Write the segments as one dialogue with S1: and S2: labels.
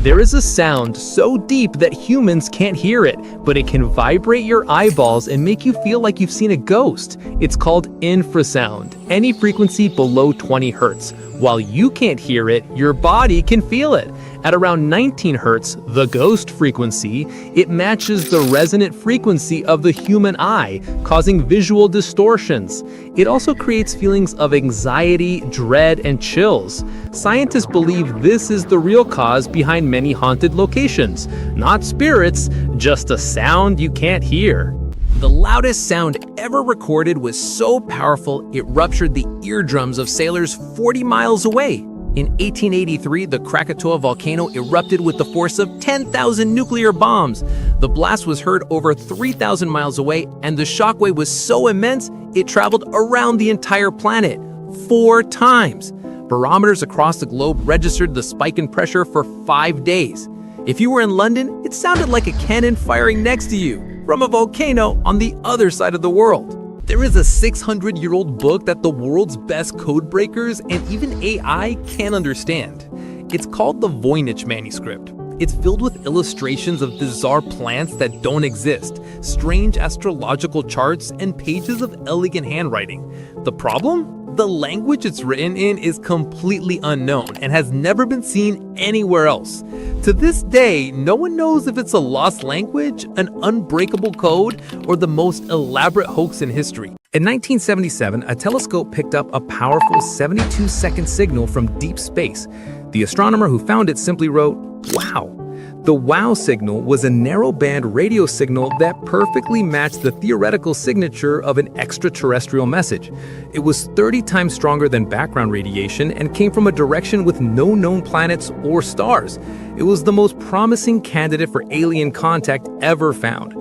S1: There is a sound so deep that humans can't hear it, but it can vibrate your eyeballs and make you feel like you've seen a ghost. It's called infrasound, any frequency below 20 hertz. While you can't hear it, your body can feel it. At around 19 hertz, the ghost frequency, it matches the resonant frequency of the human eye, causing visual distortions. It also creates feelings of anxiety, dread, and chills. Scientists believe this is the real cause behind many haunted locations. Not spirits, just a sound you can't hear. The loudest sound ever recorded was so powerful it ruptured the eardrums of sailors 40 miles away. In 1883, the Krakatoa volcano erupted with the force of 10,000 nuclear bombs. The blast was heard over 3,000 miles away, and the shockwave was so immense, it traveled around the entire planet 4 times. Barometers across the globe registered the spike in pressure for 5 days. If you were in London, it sounded like a cannon firing next to you from a volcano on the other side of the world. There is a 600-year-old book that the world's best code breakers and even AI can't understand. It's called the Voynich Manuscript. It's filled with illustrations of bizarre plants that don't exist, strange astrological charts, and pages of elegant handwriting. The problem? The language it's written in is completely unknown and has never been seen anywhere else. To this day, no one knows if it's a lost language, an unbreakable code, or the most elaborate hoax in history. In 1977, a telescope picked up a powerful 72-second signal from deep space. The astronomer who found it simply wrote, "Wow." The WOW signal was a narrow-band radio signal that perfectly matched the theoretical signature of an extraterrestrial message. It was 30 times stronger than background radiation and came from a direction with no known planets or stars. It was the most promising candidate for alien contact ever found.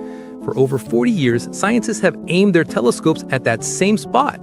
S1: For over 40 years, scientists have aimed their telescopes at that same spot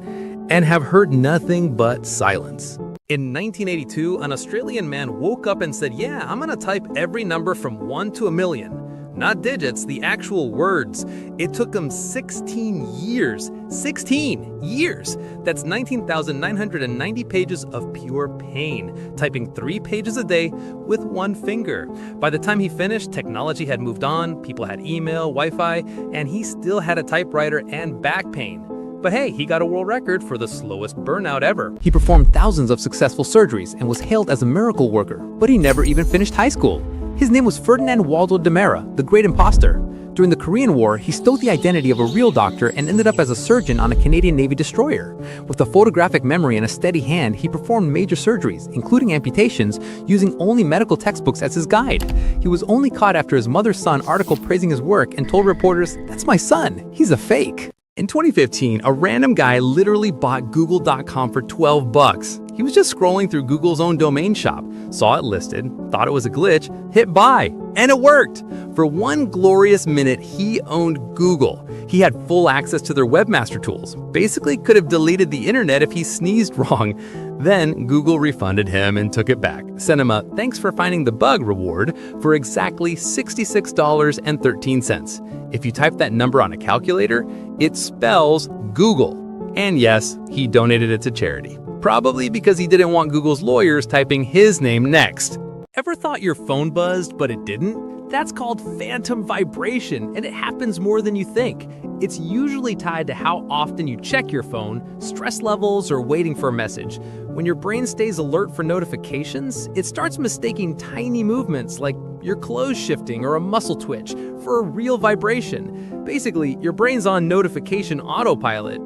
S1: and have heard nothing but silence. In 1982, an Australian man woke up and said, "Yeah, I'm gonna type every number from 1 to 1,000,000. Not digits, the actual words. It took him 16 years. 16 years! That's 19,990 pages of pure pain, typing 3 pages a day with 1 finger. By the time he finished, technology had moved on, people had email, Wi-Fi, and he still had a typewriter and back pain. But hey, he got a world record for the slowest burnout ever. He performed thousands of successful surgeries and was hailed as a miracle worker, but he never even finished high school. His name was Ferdinand Waldo de Mera, the Great Imposter. During the Korean War, he stole the identity of a real doctor and ended up as a surgeon on a Canadian Navy destroyer. With a photographic memory and a steady hand, he performed major surgeries, including amputations, using only medical textbooks as his guide. He was only caught after his mother saw an article praising his work and told reporters, "That's my son, he's a fake." In 2015, a random guy literally bought Google.com for $12. He was just scrolling through Google's own domain shop, saw it listed, thought it was a glitch, hit buy, and it worked! For one glorious minute, he owned Google. He had full access to their webmaster tools, basically could have deleted the internet if he sneezed wrong. Then Google refunded him and took it back, sent him a "thanks for finding the bug" reward for exactly $66.13. If you type that number on a calculator, it spells Google. And yes, he donated it to charity. Probably because he didn't want Google's lawyers typing his name next. Ever thought your phone buzzed but it didn't? That's called phantom vibration, and it happens more than you think. It's usually tied to how often you check your phone, stress levels, or waiting for a message. When your brain stays alert for notifications, it starts mistaking tiny movements like your clothes shifting or a muscle twitch for a real vibration. Basically, your brain's on notification autopilot.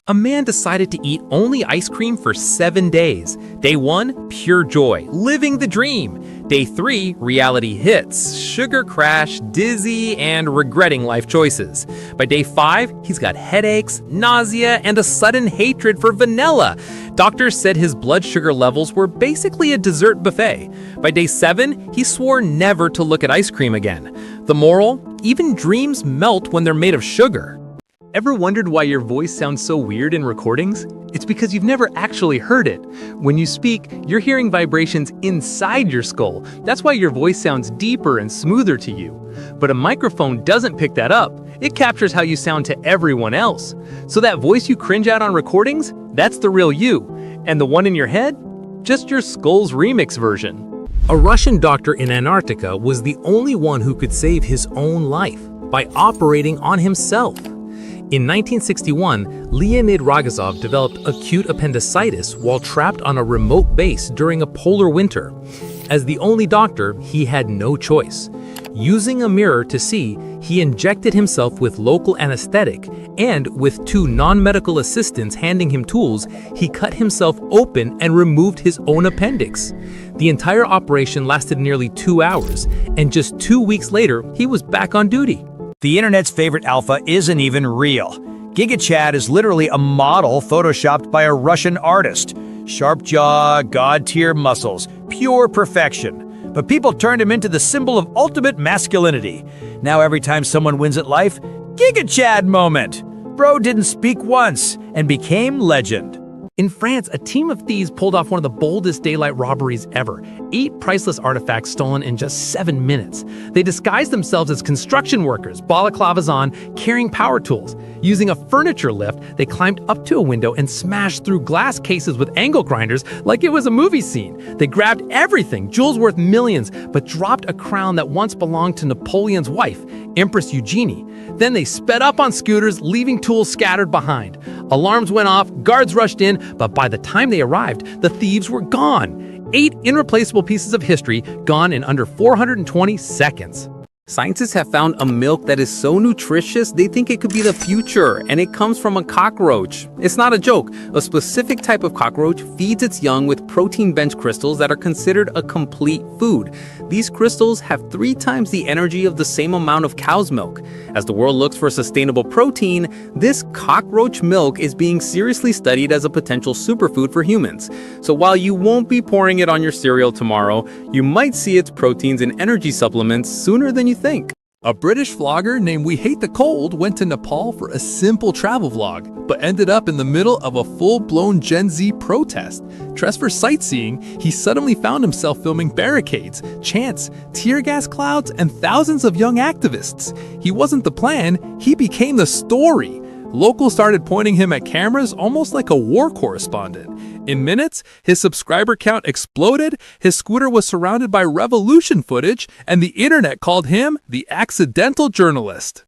S1: A man decided to eat only ice cream for 7 days. Day 1, pure joy, living the dream. Day 3, reality hits, sugar crash, dizzy, and regretting life choices. By day 5, he's got headaches, nausea, and a sudden hatred for vanilla. Doctors said his blood sugar levels were basically a dessert buffet. By day 7, he swore never to look at ice cream again. The moral? Even dreams melt when they're made of sugar. Ever wondered why your voice sounds so weird in recordings? It's because you've never actually heard it. When you speak, you're hearing vibrations inside your skull. That's why your voice sounds deeper and smoother to you. But a microphone doesn't pick that up. It captures how you sound to everyone else. So that voice you cringe at on recordings, that's the real you. And the one in your head? Just your skull's remix version.
S2: A Russian doctor in Antarctica was the only one who could save his own life by operating on himself. In 1961, Leonid Rogozov developed acute appendicitis while trapped on a remote base during a polar winter. As the only doctor, he had no choice. Using a mirror to see, he injected himself with local anesthetic, and with two non-medical assistants handing him tools, he cut himself open and removed his own appendix. The entire operation lasted nearly 2 hours, and just 2 weeks later, he was back on duty.
S3: The internet's favorite alpha isn't even real. GigaChad is literally a model photoshopped by a Russian artist. Sharp jaw, god-tier muscles, pure perfection. But people turned him into the symbol of ultimate masculinity. Now every time someone wins at life, GigaChad moment! Bro didn't speak once and became legend.
S1: In France, a team of thieves pulled off one of the boldest daylight robberies ever. 8 priceless artifacts stolen in just 7 minutes. They disguised themselves as construction workers, balaclavas on, carrying power tools. Using a furniture lift, they climbed up to a window and smashed through glass cases with angle grinders like it was a movie scene. They grabbed everything, jewels worth millions, but dropped a crown that once belonged to Napoleon's wife, Empress Eugenie. Then they sped up on scooters, leaving tools scattered behind. Alarms went off, guards rushed in, but by the time they arrived, the thieves were gone. 8 irreplaceable pieces of history gone in under 420 seconds. Scientists have found a milk that is so nutritious they think it could be the future, and it comes from a cockroach. It's not a joke. A specific type of cockroach feeds its young with protein bench crystals that are considered a complete food. These crystals have 3 times the energy of the same amount of cow's milk. As the world looks for sustainable protein, this cockroach milk is being seriously studied as a potential superfood for humans. So while you won't be pouring it on your cereal tomorrow, you might see its proteins and energy supplements sooner than you think.
S4: A British vlogger named We Hate the Cold went to Nepal for a simple travel vlog, but ended up in the middle of a full-blown Gen Z protest. Dressed for sightseeing, he suddenly found himself filming barricades, chants, tear gas clouds, and thousands of young activists. He wasn't the plan, he became the story. Locals started pointing him at cameras almost like a war correspondent. In minutes, his subscriber count exploded, his scooter was surrounded by revolution footage, and the internet called him the accidental journalist.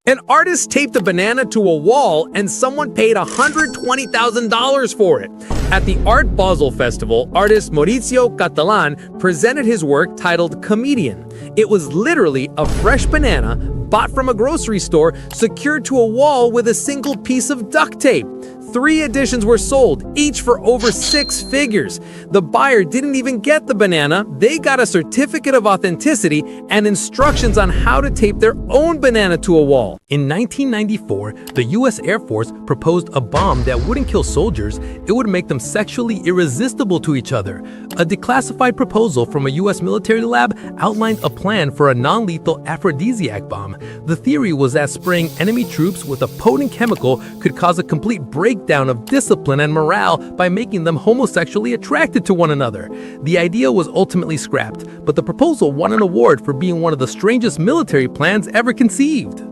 S2: An artist taped a banana to a wall and someone paid $120,000 for it. At the Art Basel Festival, artist Maurizio Catalan presented his work titled Comedian. It was literally a fresh banana bought from a grocery store, secured to a wall with a single piece of duct tape. 3 editions were sold, each for over 6 figures. The buyer didn't even get the banana, they got a certificate of authenticity and instructions on how to tape their own banana to a wall. In 1994, the US Air Force proposed a bomb that wouldn't kill soldiers, it would make them sexually irresistible to each other. A declassified proposal from a US military lab outlined a plan for a non-lethal aphrodisiac bomb. The theory was that spraying enemy troops with a potent chemical could cause a complete breakdown of discipline and morale by making them homosexually attracted to one another. The idea was ultimately scrapped, but the proposal won an award for being one of the strangest military plans ever conceived.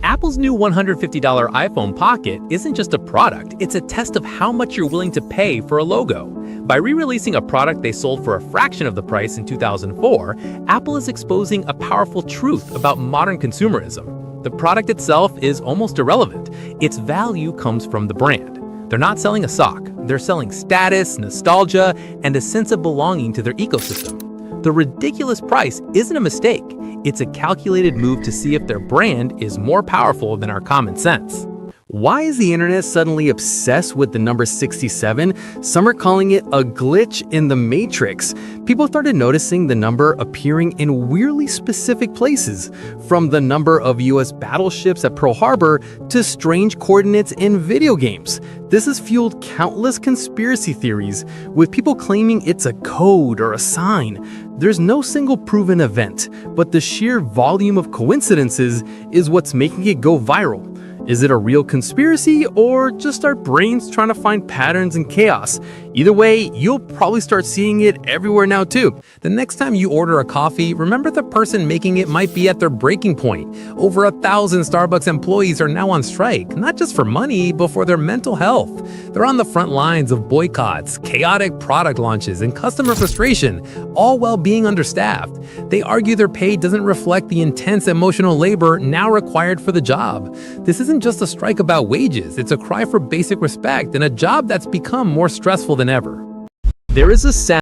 S2: Apple's new $150 iPhone Pocket isn't just a product, it's a test of how much you're willing to pay for a logo. By re-releasing a product they sold for a fraction of the price in 2004, Apple is exposing a powerful truth about modern consumerism. The product itself is almost irrelevant. Its value comes from the brand. They're not selling a sock, they're selling status, nostalgia, and a sense of belonging to their ecosystem. The ridiculous price isn't a mistake, it's a calculated move to see if their brand is more powerful than our common sense. Why is the internet suddenly obsessed with the number 67? Some are calling it a glitch in the matrix. People started noticing the number appearing in weirdly specific places, from the number of US battleships at Pearl Harbor to strange coordinates in video games. This has fueled countless conspiracy theories, with people claiming it's a code or a sign. There's no single proven event, but the sheer volume of coincidences is what's making it go viral.
S1: Is it a real conspiracy or just our brains trying to find patterns in chaos? Either way, you'll probably start seeing it everywhere now too.
S2: The next time you order a coffee, remember the person making it might be at their breaking point. Over 1,000 Starbucks employees are now on strike, not just for money, but for their mental health. They're on the front lines of boycotts, chaotic product launches, and customer frustration, all while being understaffed. They argue their pay doesn't reflect the intense emotional labor now required for the job. This isn't just a strike about wages, it's a cry for basic respect in a job that's become more stressful than ever.
S1: There is a sound